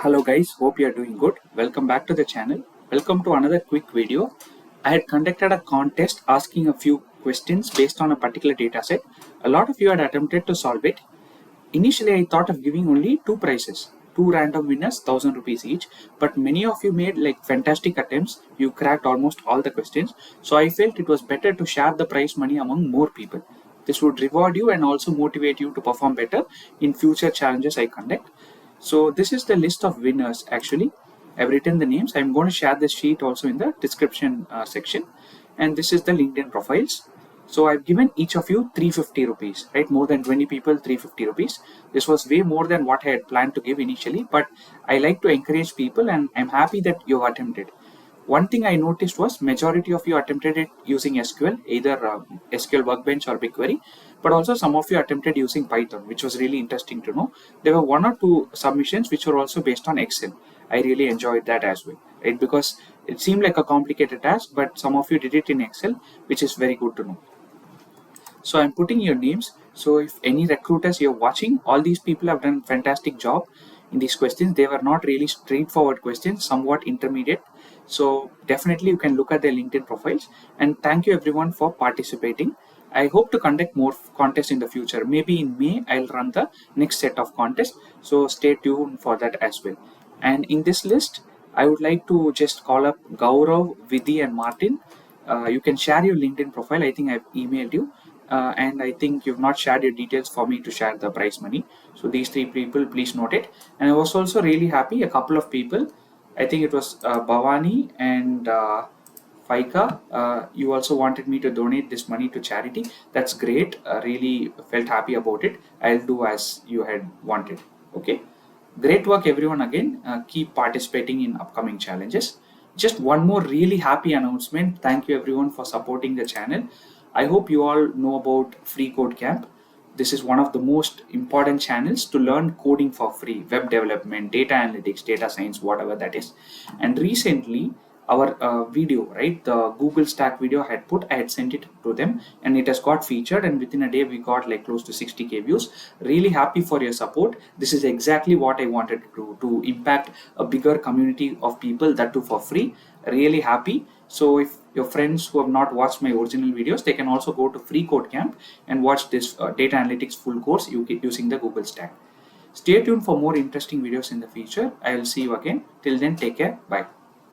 Hello guys, hope you are doing good. Welcome back to the channel. Welcome to another quick video. I had conducted a contest asking a few questions based on a particular dataset. A lot of you had attempted to solve it. Initially, I thought of giving only two prizes, two random winners, 1000 rupees each. But many of you made like fantastic attempts. You cracked almost all the questions. So I felt it was better to share the prize money among more people. This would reward you and also motivate you to perform better in future challenges I conduct. So this is the list of winners actually. I've written the names. I'm going to share this sheet also in the description section. And this is the LinkedIn profiles. So I've given each of you 350 rupees, right? More than 20 people, 350 rupees. This was way more than what I had planned to give initially, but I like to encourage people and I'm happy that you attempted. One thing I noticed was majority of you attempted it using SQL, either SQL Workbench or BigQuery, but also some of you attempted using Python, which was really interesting to know. There were one or two submissions which were also based on Excel. I really enjoyed that as well, right? Because it seemed like a complicated task, but some of you did it in Excel, which is very good to know. So I'm putting your names. So if any recruiters you're watching, all these people have done a fantastic job in these questions. They were not really straightforward questions, somewhat intermediate. So definitely you can look at their LinkedIn profiles. And thank you everyone for participating. I hope to conduct more contests in the future. Maybe in May, I'll run the next set of contests. So stay tuned for that as well. And in this list, I would like to just call up Gaurav, Vidhi, and Martin. You can share your LinkedIn profile. I think I've emailed you. And I think you've not shared your details for me to share the prize money. So these three people, please note it. And I was also really happy. A couple of people, I think it was Bhavani and Faika. You also wanted me to donate this money to charity. That's great. Really felt happy about it. I'll do as you had wanted. Okay. Great work, everyone. Again, keep participating in upcoming challenges. Just one more really happy announcement. Thank you, everyone, for supporting the channel. I hope you all know about freeCodeCamp. This is one of the most important channels to learn coding for free, web development, data analytics, data science, whatever that is. And recently, our video, right, the Google Stack video I had sent it to them and it has got featured, and within a day we got like close to 60K views. Really happy for your support. This is exactly what I wanted to impact a bigger community of people, that too for free. Really happy. So if your friends who have not watched my original videos, they can also go to freeCodeCamp and watch this data analytics full course using the Google Stack. Stay tuned for more interesting videos in the future. I will see you again. Till then, take care. Bye.